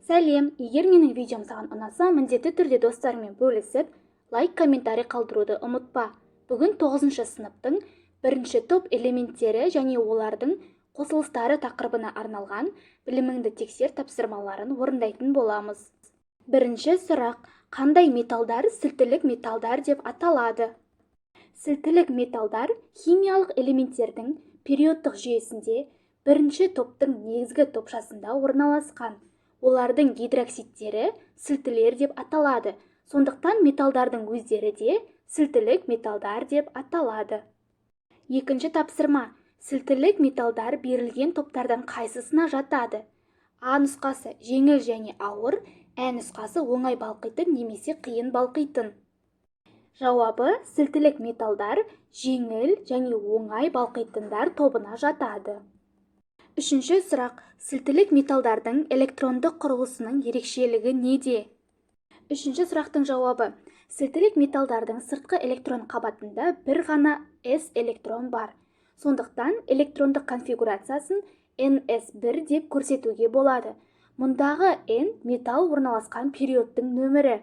Сәлем, егер менің видеом саған ұнаса, міндетті түрде достарыңмен бөлісіп, лайк, комментарий қалдыруды ұмытпа. Бүгін 9-шы сыныптың бірінші топ элементтері және олардың қосылыстары тақырыбына арналған біліміңді тексер тапсырмаларын орындайтын боламыз. Бірінші сұрақ: қандай металдар сілтілік металдар деп аталады? Сілтілік металдар химиялық элементтердің периодтық жүйесінде бірінші топтың негізгі топшасында орналасқан. Олардың гидроксидтері сілтілер деп аталады. Сондықтан металдардың өздері де сілтілік металдар деп аталады. Екінші тапсырма: сілтілік металдар берілген топтардан қайсысына жатады? А нұсқасы жеңіл және ауыр, Ә нұсқасы оңай балқитын немесе қиын балқитын. Жауабы: сілтілік металдар жеңіл және оңай балқитындар тобына жатады. Үшінші сұрақ: сілтілік металдардың электрондық құрылысының ерекшелігі неде? Үшінші сұрақтың жауабы: сілтілік металдардың сыртқы электрон қабатында бір ғана S электрон бар. Сондықтан электрондық конфигурациясын NS1 деп көрсетуге болады. Мұндағы N металл орналасқан периодтың нөмірі.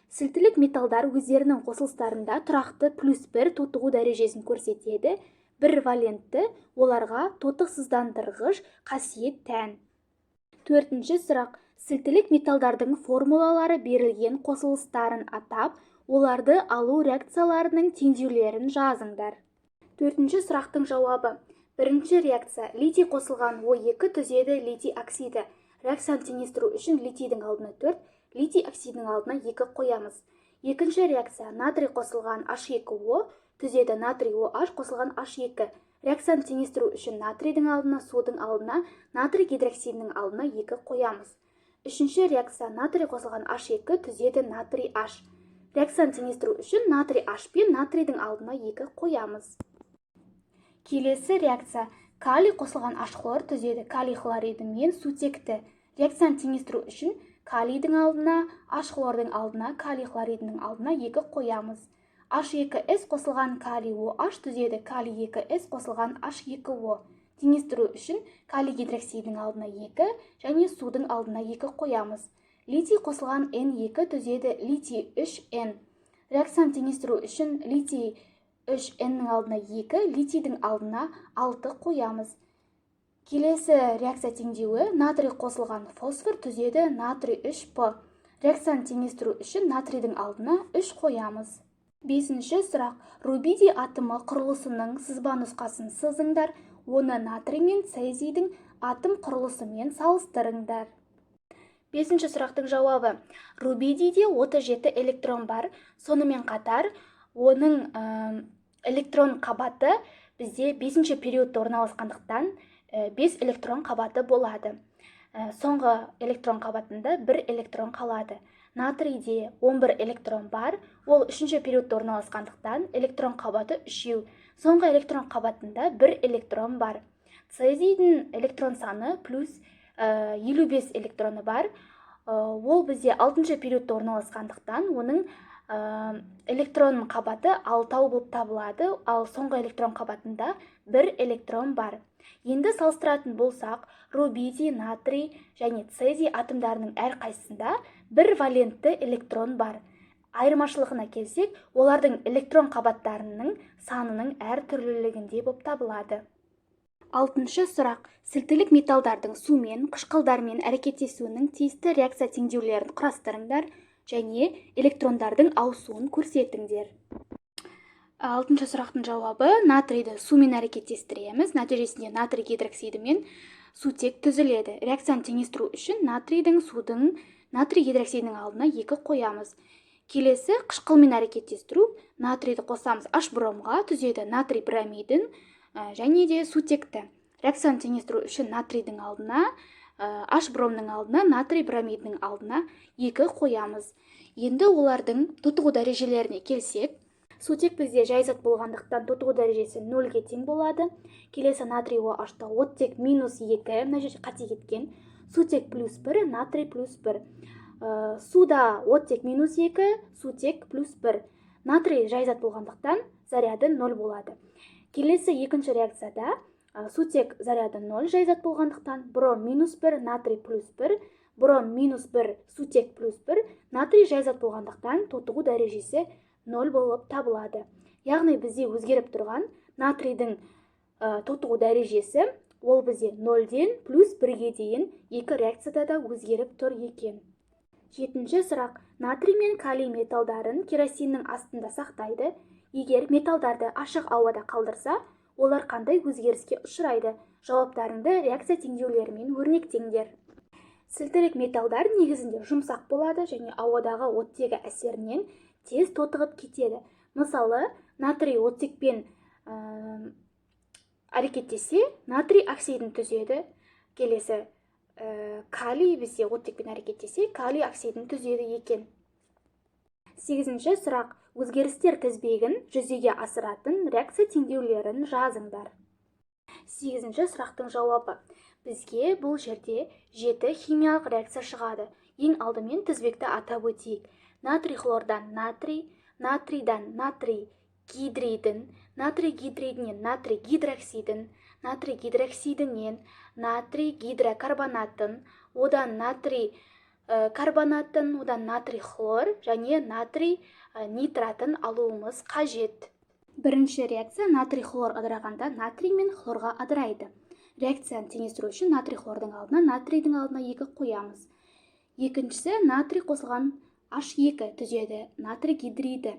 Сілтілік металдар өздерінің қосылыстарында тұрақты +1 тотығу дәрежесін көрсетеді. Бір валентті, оларға тотықсыздандырғыш қасиет тән. Төртінші сұрақ: сілтілік металдардың формулалары берілген қосылыстарын атап, оларды алу реакцияларының теңдеулерін жазыңдар. Төртінші сұрақтың жауабы: бірінші реакция: литий қосылған O2 түзеді литий оксиді. Реакцияны теңестіру үшін литийдің алдына 4, литий оксидінің алдына 2 қоямыз. Екінші реакция: натрий қосылған H2O түзеді натрий OH қосылған H2. Реакцияны теңестіру үшін натрийдің алдына судың алдына натрий гидроксидінің алдына 2 қоямыз. Үшінші реакция: натрий қосылған H2 түзеді натрий H. Реакцияны теңестіру үшін натрий H пен натрийдің алдына 2 қоямыз. Келесі реакция: калий қосылған H хлор түзеді калий хлориді мен сутекті. Реакцияны теңестіру үшін калийдің алдына H хлордың алдына калий хлоридінің алдына 2 қоямыз. H2S қосылған калий OH түзеді калий 2S қосылған H2O. Теңестіру үшін калий гидроксидінің алдына 2 және судың алдына 2 қоямыз. Литий қосылған N2 түзеді литий 3N. Реакцияны теңестіру үшін литий 3N-нің алдына 2, литийдің алдына 6 қоямыз. Келесі реакция теңдеуі: натрий қосылған фосфор түзеді натрий 3P. Реакцияны теңестіру үшін натрийдің алдына 3 қоямыз. Бесінші сұрақ: рубидий атомы құрылысының сызба нұсқасын сызыңдар, оны натрий мен цезийдің атом құрылысымен салыстырыңдар. Бесінші сұрақтың жауабы: рубидийде 37 электрон бар, сонымен қатар оның электрон қабаты бізде 5-ші периодта орналасқандықтан 5 электрон қабаты болады. Соңғы электрон қабатында 1 электрон қалады. Натрийде 11 электрон бар, ол 3-ші периодта орналасқандықтан электрон қабаты 3. Соңғы электрон қабатында 1 электрон бар. Цезийдің электрон саны плюс 55 электроны бар. Ол бізде 6-ші периодта орналасқандықтан оның электрон қабаты 6 болып табылады, ал соңғы электрон қабатында 1 электрон бар. Енді салыстыратын болсақ, рубидий, натрий және цезий атомдарының әрқайсысында 1 валентті электрон бар. Айырмашылығына келсек, олардың электрон қабаттарының санының әртүрлілігінде болып табылады. Алтыншы сұрақ: сілтілік металдардың сумен, қышқылдармен әрекеттесуінің тиісті реакция теңдеулерін құрастырыңдар және электрондардың ауысуын көрсетіңдер. Алтыншы сұрақтың жауабы: натрийді сумен әрекеттестіреміз, нәтижесінде натрий гидроксиді мен сутек түзіледі. Реакцияны теңестіру үшін натрийдің судың натрий гидроксидінің алдына 2 қоямыз. Келесі қышқылмен әрекеттестіру: натрийді қосамыз H бромға, түзеді натрий бромидін және де сутекті. Реакцияны теңестіру үшін натрийдің алдына H бромның алдына натрий бромидінің алдына 2 қоямыз. Енді олардың тотығу дәрежелеріне келсек, сутек бізде жай зат болғандықтан тотығу дәрежесі 0-ге тең болады. Келесі натрий OH-та оттек -2, мына жерде қате кеткен. Сутек +1, натрий +1. Суда оттек -2, сутек +1. Натрий жай зат болғандықтан заряды 0 болады. Келесі екінші реакцияда сутек заряды 0 жай зат болғандықтан бром -1, натрий +1, Бром минус 1, сутек плюс 1, натрий жай зат болғандықтан тотығу дәрежесі 0 болып табылады. Яғни бізде өзгеріп тұрған натрийдің тотығу дәрежесі ол бізде 0-ден плюс 1-ге дейін екі реакцияда да өзгеріп тұр екен. Жетінші сұрақ. Натрий мен калий металдарын керосиннің астында сақтайды. Егер металдарды ашық ауада қалдырса, олар қандай өзгеріске ұшырайды? Жауаптарыңды реакция теңдеулерімен өрнектеңдер. Сілтірек металдар негізінде жұмсақ болады және ауадағы оттегі әсерінен тез тотығып кетеді. Мысалы, натрий оттекпен әрекеттесе, натрий оксидін түзеді. Келесі, калий бізде оттекпен әрекеттесе, калий оксидін түзеді екен. 8-ші сұрақ. Өзгерістер тізбегін жүзеге асыратын реакция теңдеулерін жазыңдар. 8-ші сұрақтың жауабы. Бізге бұл жерде 7 химиялық реакция шығады. Ең алдымен тізбекті атап өтейік. Натрий хлордан натрий, натрийдан натрий гидридін, натрий гидридінен натрий гидроксидін, натрий гидроксидінен натрий гидрокарбонатын, одан натрий карбонатын, одан натрий хлор және натрий нитратын алуымыз қажет. Бірінші реакция натрий хлор ыдырағанда натрий мен хлорға ыдырайды. Реакцияны теңестіру үшін натрий хлордың алдына натрийдің алдына 2 қоямыз. Екіншісі натрий қосылған H2 түзеді, натрий гидриді.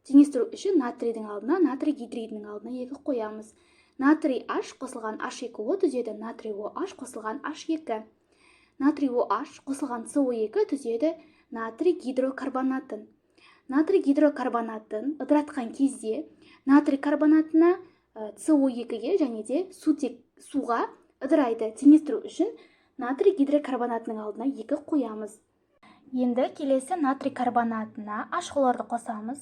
Теңестіру үшін натрийдің алдына натрий гидридінің алдына 2 қоямыз. Натрий H қосылған H2O түзеді, натрий OH қосылған H2. Натрий OH қосылған CO2 түзеді, натрий гидрокарбонатын. Натрий гидрокарбонатын ыдыратқан кезде натрий карбонатына CO2-ге және де суға ыдырайды. Теңестіру үшін натрий гидрокарбонатының алдына 2 қоямыз. Енді келесі натрий карбонатына H хлорды қосамыз.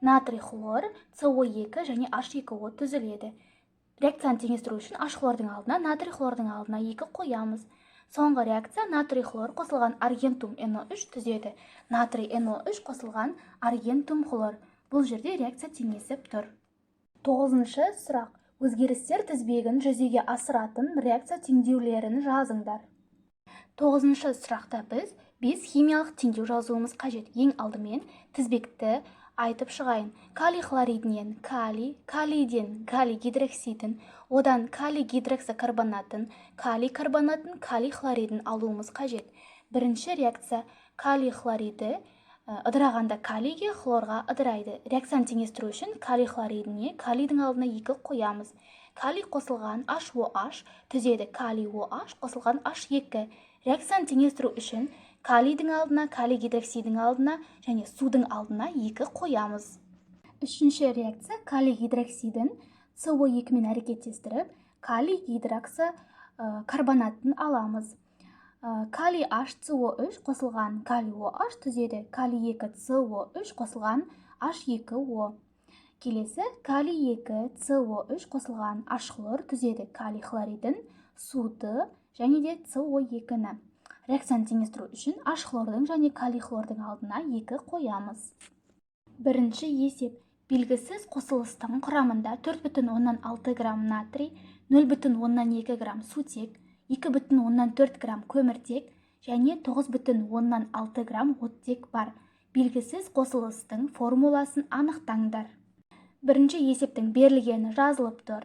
Натрий хлор, CO2 және H2O түзіледі. Реакцияны теңестіру үшін H хлордың алдына натрий хлордың алдына 2 қоямыз. Соңғы реакция натрий хлор қосылған аргентум NO3 түзеді. Натрий NO3 қосылған аргентум хлор. Бұл жерде реакция теңесіп тұр. 9-шы сұрақ. Өзгерістер тізбегін жүзеге асыратын реакция теңдеулерін жазыңдар. 9-шы сұрақта біз 5 химиялық теңдеу жазуымыз қажет. Ең алдымен тізбекті айтып шығайын. Калий хлоридінен калий, калийден калий гидроксидін, одан калий гидроксокарбонатын, калий карбонатын, калий хлоридін алуымыз қажет. Бірінші реакция калий хлориді ыдырағанда калийге хлорға ыдырайды. Реакцияны теңестіру үшін калий хлоридіне калийдің алдына 2 қоямыз. Калий қосылған HOH түзеді, калий OH қосылған H2. Реакцияны теңестіру үшін калийдің алдына, калий гидроксидінің алдына және судың алдына 2 қоямыз. Үшінші реакция калий гидроксидін CO2 мен әрекеттестіріп, калий гидроксы карбонатын аламыз. Калий HCO3 қосылған калий OH түзеді, калий 2CO3 қосылған H2O. Келесі калий 2CO3 қосылған H хлор түзеді, калий хлоридін, суды және де CO2-ні. Реакцияны теңестіру үшін H хлордың және калий хлордың алдына 2 қоямыз. Бірінші есеп. Белгісіз қосылыстың құрамында 4,6 грамм натрий, 0,2 грамм сутек, 2,4 грамм көміртек және 9,6 грамм оттек бар. Белгісіз қосылыстың формуласын анықтаңдар. Бірінші есептің берілгені жазылып тұр.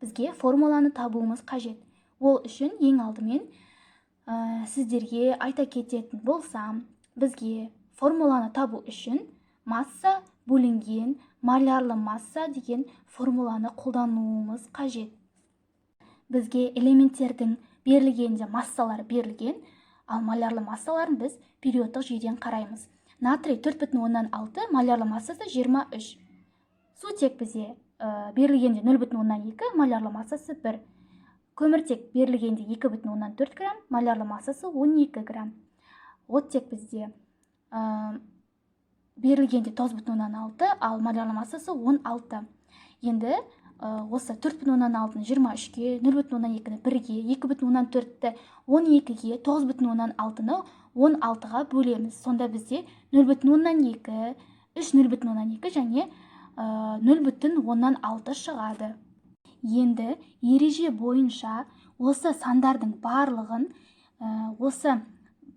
Бізге формуланы табуымыз қажет. Ол үшін ең алдымен сіздерге айта кететін болсам, бізге формуланы табу үшін масса бөлінген молярлы масса деген формуланы қолдануымыз қажет. Бізге элементтердің берілгенде массалар берілген, ал молярлы массаларын біз периодтық жүйеден қараймыз. Натрий 4,6, молярлы массасы 23. Сутек бізде берілгенде 0,2, молярлы массасы 1. Көміртек берілгенде 2,4 грамм, молярлы массасы 12 грамм. Оттек бізде берілгенде 9,6, ал молярлы массасы 16. Енді осы 4,6-ны 23-ге, 0,2-ні 1-ге, 2,4-ті 12-ге, 9,6-ны 16-ға бөлеміз. Сонда бізде 0,2, 3 0,2 және 0,6 шығады. Енді ереже бойынша осы сандардың барлығын, осы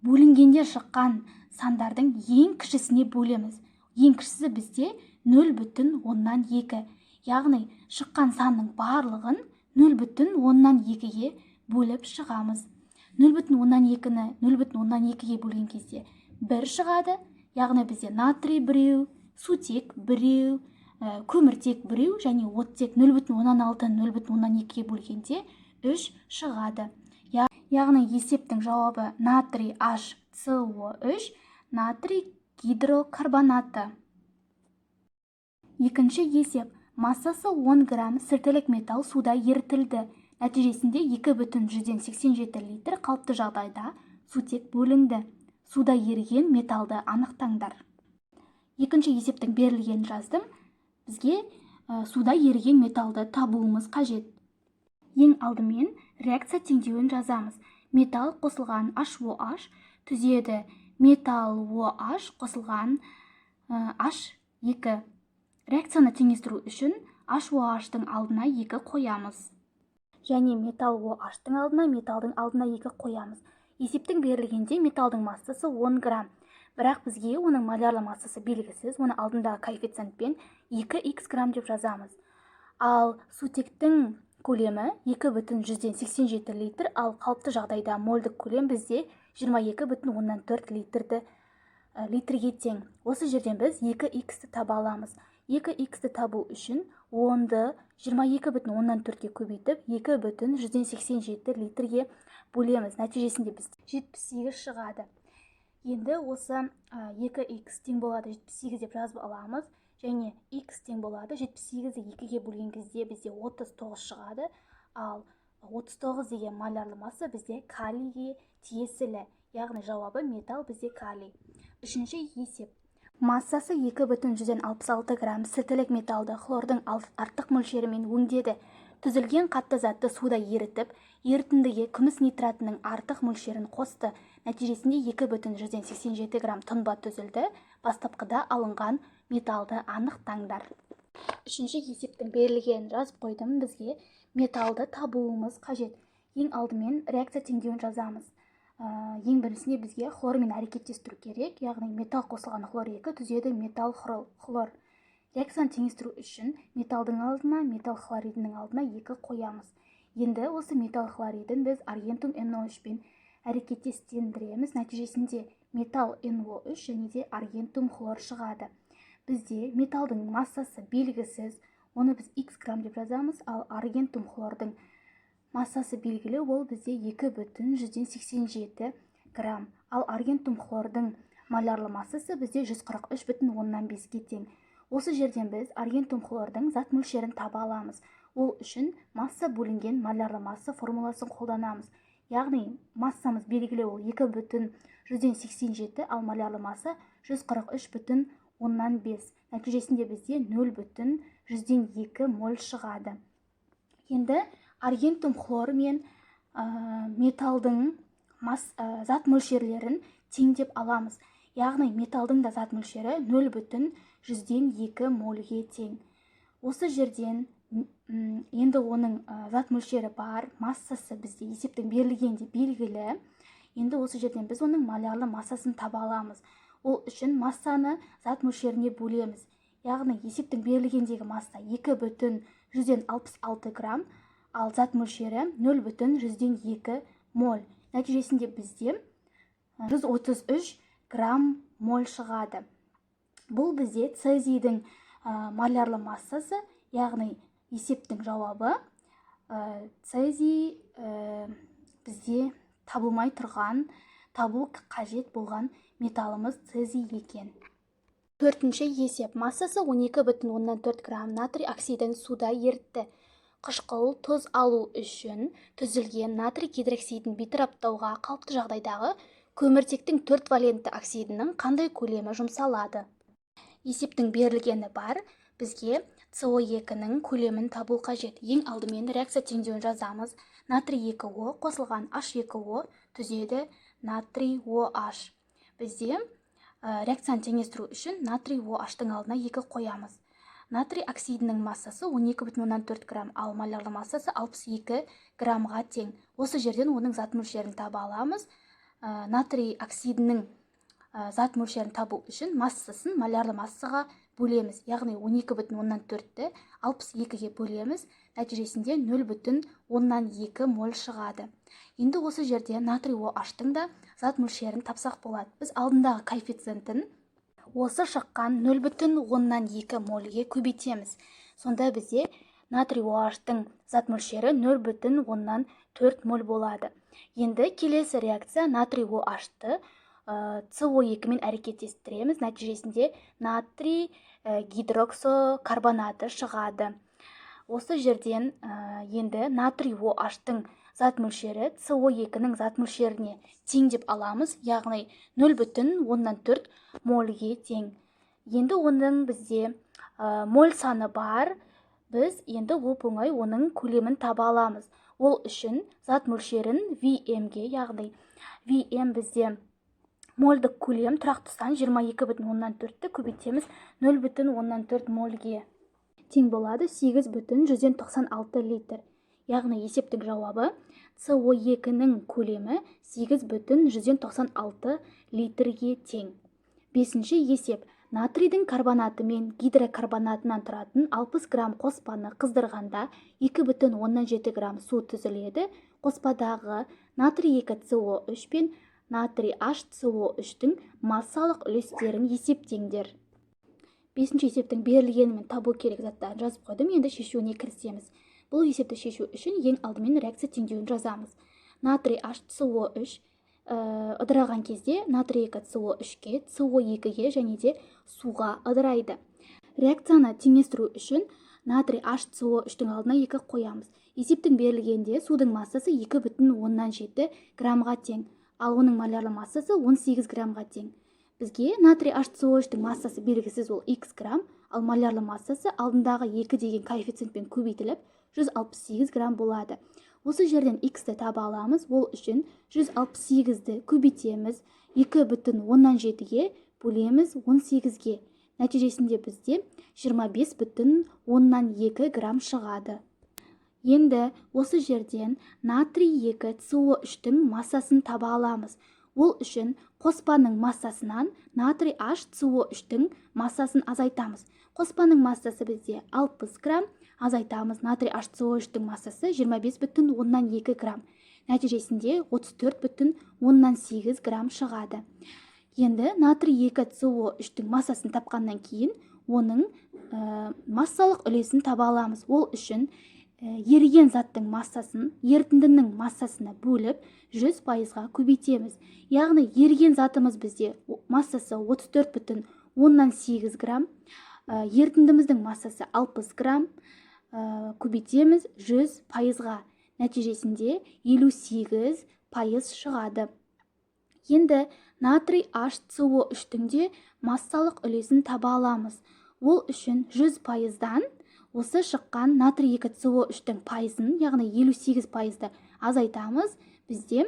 бөлінгенде шыққан сандардың ең кішісіне бөлеміз. Ең кішісі бізде 0,2. Яғни шыққан санның барлығын 0,2-ге бөліп шығамыз. 0,2-ні 0,2-ге бөлген кезде 1 шығады. Яғни бізде натрий біреу, сутек біреу, көміртек біреу және оттек 0,16-ні 0,2-ге бөлгенде 3 шығады. Яғни есептің жауабы натрий HCO3, натрий гидрокарбонаты. Екінші есеп. Массасы 10 грамм сіртілік металл суда ерітілді. Нәтижесінде 2,187 литр қалыпты жағдайда сутек бөлінді. Суда еріген металлды анықтаңдар. Екінші есептің берілгенін жаздым. Бізге суда еріген металлды табуымыз қажет. Ең алдымен реакция теңдеуін жазамыз. Металл қосылған HOH түзеді металл OH қосылған H2. Реакцияны теңестіру үшін HOH-тың алдына 2 қоямыз. Және металл OH-тың алдына металдың алдына 2 қоямыз. Есептің берілгенде металдың массасы 10 грамм. Бірақ бізге оның молярлы массасы белгісіз, оны алдындағы коэффициентпен 2х грамм деп жазамыз. Ал сутектің көлемі 2,187 литр, ал қалыпты жағдайда мольдік көлем бізде 22,4 литрге тең. Осы жерден біз 2х-ті таба аламыз. 2х-ті табу үшін 10-ды 22,4-ге көбейтіп 2,187 литрге бөлеміз. Нәтижесінде біз 78 шығады. Енді осы 2х тең болады 78 деп жазып аламыз. Және х тең болады 78-ді 2-ге бөлген кезде бізде 39 шығады. Ал 39 деген молярлы масса бізде калийге тиесілі. Яғни жауабы металл бізде калий. Үшінші есеп. Массасы 2,166 грамм сіртілік металлды хлордың артық мөлшерімен өңдеді. Түзілген қатты затты суда ерітіп, ерітіндіге күміс нитратының артық мөлшерін қосты. Нәтижесінде 2,187 грамм тұнба түзілді. Бастапқыда алынған металлды анықтаңдар. Үшінші есептің берілгенін жазып қойдым. Бізге металлды табуымыз қажет. Ең алдымен реакция теңдеуін жазамыз. Ең біріншісінде бізге хлормен әрекеттестіру керек, яғни металл қосылған хлор 2 түзеді металл хлор. Реакцияны теңестіру үшін металдың алдына металл хлоридінің алдына 2 қоямыз. Енді осы металл хлоридін біз аргентум NO3 пен әрекеттестендіреміз. Нәтижесінде металл NO3 және де аргентум хлор шығады. Бізде металдың массасы белгісіз, оны біз х грамм деп жазамыз, ал аргентум хлордың массасы белгілі, ол бізде 2,187 грамм. Ал аргентум хлордың молярлы массасы бізде 143,5-ге тең. Осы жерден біз аргентум хлордың зат мөлшерін таба аламыз. Ол үшін масса бөлінген молярлы масса формуласын қолданамыз. Яғни массамыз белгілі, ол 2,187, ал молярлы масса 143,5. Нәтижесінде бізде 0,2 моль шығады. Енді аргентум хлор мен металдың зат мөлшерлерін теңдеп аламыз. Яғни металдың да зат мөлшері 0,2 мольге тең. Осы жерден енді оның зат мөлшері бар, массасы бізде есептің берілгенде белгілі. Енді осы жерден біз оның молярлы массасын таба аламыз. Ол үшін массаны зат мөлшеріне бөлеміз. Яғни есептің берілгендегі масса 2,166 грамм, ал зат мөлшері 0,2 моль. Нәтижесінде бізде 133 грамм моль шығады. Бұл бізде цезийдің молярлы массасы, яғни есептің жауабы цезий бізде табылмай тұрған, табу қажет болған металлымыз цезий екен. Төртінші есеп. Массасы 12,4 грамм натрий оксидін суда ерітті. Қышқыл тұз алу үшін түзілген натрий гидроксидін бейтараптауға қалыпты жағдайдағы көміртектің 4 валентті оксидінің қандай көлемі жұмсалады? Есептің берілгені бар. Бізге CO2-нің көлемін табу қажет. Ең алдымен реакция теңдеуін жазамыз. Натрий 2O қосылған H2O түзеді натрий OH. Бізде реакцияны теңестіру үшін натрий OH-тың алдына 2 қоямыз. Натрий оксидінің массасы 12,4 грамм, ал молярлы массасы 62 граммға тең. Осы жерден оның зат мөлшерін таба аламыз. натрий оксидінің зат мөлшерін табу үшін массасын молярлы массаға бөлеміз. Яғни 12,4-ті 62-ге бөлеміз. Нәтижесінде 0,2 моль шығады. Енді осы жерде натрий OH-тың да зат мөлшерін тапсақ болады. Біз алдындағы коэффициентін осы шыққан 0,2 мольге көбейтеміз. Сонда бізде натрий OH-тың зат мөлшері 0,4 моль болады. Енді келесі реакция натрий OH-ты CO2 мен әрекеттестіреміз. Нәтижесінде натрий гидроксокарбонаты шығады. Осы жерден енді натрий OH-тың зат мөлшері CO2-нің зат мөлшеріне тең деп аламыз, яғни 0,4 мольге тең. Енді оның бізде моль саны бар, біз енді оп-оңай оның көлемін таба аламыз. Ол үшін зат мөлшерін Vm-ге, яғни Vm бізде мольдік көлем тұрақты сан 22,4-ті көбейтеміз 0,4 мольге тең болады 8,196 литр. Яғни есептік жауабы CO2-нің көлемі 8,196 литрге тең. Бесінші есеп. Натрийдің карбонаты мен гидрокарбонатынан тұратын 60 грамм қоспаны қыздырғанда 2,7 грамм су түзіледі. Қоспадағы натрий 2CO3 пен натрий HCO3-тің массалық үлестерін есептеңдер. Бесінші есептің берілгенімен табу керек заттарын жазып қойдым. Енді шешуіне кірісеміз. Бұл есепті шешу үшін ең алдымен реакция теңдеуін жазамыз. Натрий HCO3 ыдыраған кезде натрий 2CO3-ге, CO2-ге және де суға ыдырайды. Реакцияны теңестіру үшін натрий HCO3-тің алдына 2 қоямыз. Есептің берілгенде судың массасы 2,7 граммға тең, ал оның молярлы массасы 18 граммға тең. Бізге натрий HCO3-тің массасы белгісіз, ол x грамм, ал молярлы массасы алдындағы 2 деген коэффициентпен көбейтіліп 168 грамм болады. Осы жерден x-ті таба аламыз. Ол үшін 168-ді көбейтеміз, 2,7-ге бөлеміз 18-ге. Нәтижесінде бізде 25,2 грамм шығады. Енді осы жерден натрий 2CO3-тің массасын таба аламыз. Ол үшін қоспаның массасынан натрий HCO3-тің массасын азайтамыз. Қоспаның массасы бізде 60 грамм, азайтамыз. Натрий HCO3-тің массасы 25,2 грамм. Нәтижесінде 34,8 грамм шығады. Енді натрий 2CO3-тің массасын тапқаннан кейін оның массалық үлесін таба аламыз. Ол үшін еріген заттың массасын ерітіндінің массасына бөліп 100%-ға көбейтеміз. Яғни еріген затымыз бізде массасы 34,8 грамм, ерітіндіміздің массасы 60 грамм, көбейтеміз 100%-ға. Нәтижесінде 58% шығады. Енді натрий HCO3-тің де массалық үлесін таба аламыз. Ол үшін 100%-дан осы шыққан натрий 2CO3-тің пайызын, яғни 58%-ды азайтамыз. Бізде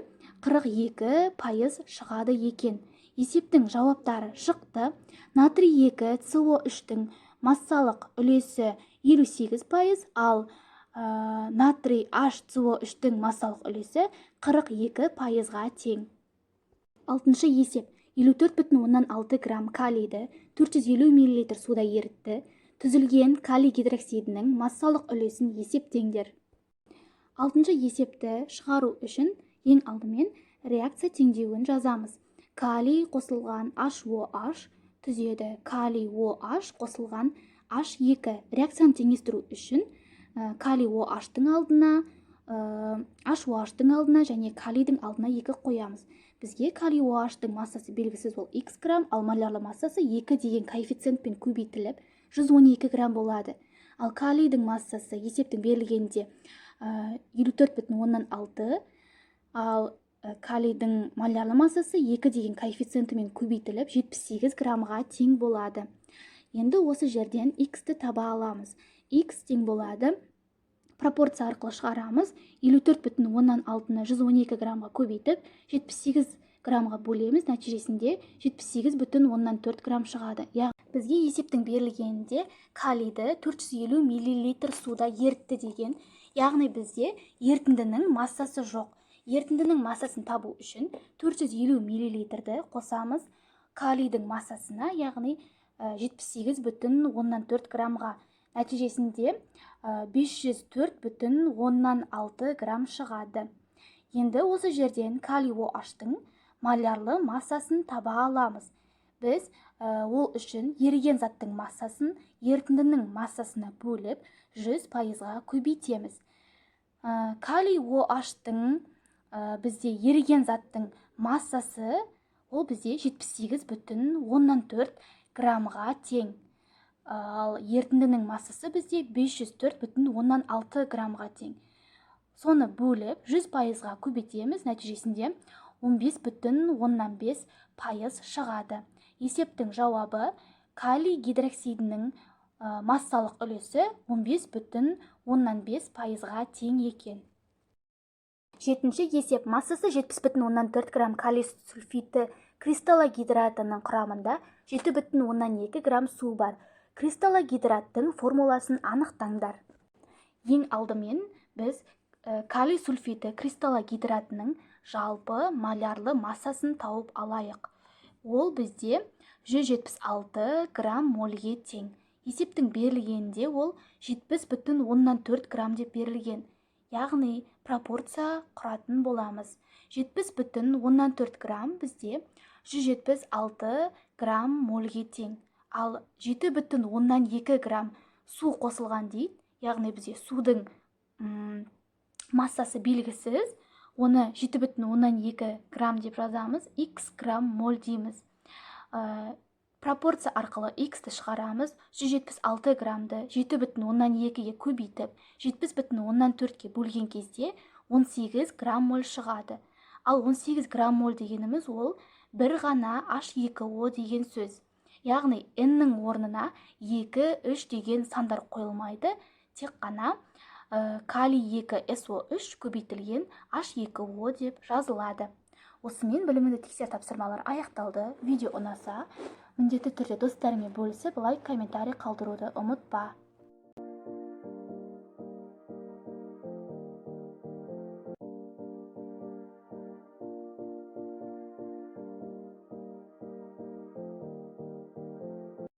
42% шығады екен. Есептің жауаптары шықты. Натрий 2CO3-тің массалық үлесі 58%, ал натрий HCO3-тің массалық үлесі 42%-ға тең. Алтыншы есеп. 54,6 грамм калийді 450 мл суда ерітті. Түзілген калий гидроксидінің массалық үлесін есептеңдер. Алтыншы есепті шығару үшін ең алдымен реакция теңдеуін жазамыз. Калий қосылған HOH түзеді. Калий OH қосылған H2. Реакцияны теңестіру үшін калий OH-тың алдына, HOH-тың алдына және калийдің алдына 2 қоямыз. Бізге калий OH-тың массасы белгісіз, ол x грамм, ал молярлы массасы 2 деген коэффициентпен көбейтіліп 112 грамм болады. Ал калийдің массасы есептің берілгенде 54,6, ал калийдің молярлы массасы 2 деген коэффициентімен көбейтіліп 78 граммға тең болады. Енді осы жерден x-ті таба аламыз. X тең болады. Пропорция арқылы шығарамыз. 54,6-ны 112 граммға көбейтіп 78 граммға бөлеміз. Нәтижесінде 78,4 грамм шығады. Бізге есептің берілгенінде калийді 450 мл суда ерітті деген. Яғни бізде ерітіндінің массасы жоқ. Ерітіндінің массасын табу үшін 450 мл қосамыз калийдің массасына, яғни 78,4 граммға. Нәтижесінде 504,6 грамм шығады. Енді осы жерден калий OH-тың молярлы массасын таба аламыз. Біз ол үшін еріген заттың массасын ерітіндінің массасына бөліп 100%-ға көбейтеміз. Калий OH-тың бізде еріген заттың массасы ол бізде 78,4 граммға тең. Ал ерітіндінің массасы бізде 504,6 граммға тең. Соны бөліп 100%-ға көбейтеміз, нәтижесінде 15,5% шығады. Есептің жауабы калий гидроксидінің массалық үлесі 15,5%-ға тең екен. Жетінші есеп. Массасы 70,4 грамм калий сульфиті кристаллогидратының құрамында 7,2 грамм су бар. Кристаллогидраттың формуласын анықтаңдар. Ең алдымен біз калий сульфиті кристаллогидратының жалпы молярлы массасын тауып алайық. Ол бізде 176 грамм мольге тең. Есептің берілгенде ол 70,4 грамм деп берілген. Яғни пропорция құратын боламыз. 70,4 грамм бізде 176 грамм мольге тең. Ал 7,2 грамм су қосылған дейді. Яғни бізде судың массасы белгісіз. Оны 7,2 грамм деп жазамыз. X грамм моль дейміз. Пропорция арқылы X-ті шығарамыз. 176 граммды 7,2-ге көбейтіп, 70,4-ге бөлген кезде 18 грамм моль шығады. Ал 18 грамм моль дегеніміз ол бір ғана H2O деген сөз. Яғни N-нің орнына 2, 3 деген сандар қойылмайды. Тек қана калий 2SO3 көбейтілген H2O деп жазылады. Осымен біліміңді тексер тапсырмалар аяқталды. Видео ұнаса, міндетті түрде достарыңмен бөлісіп, лайк, комментарий қалдыруды ұмытпа.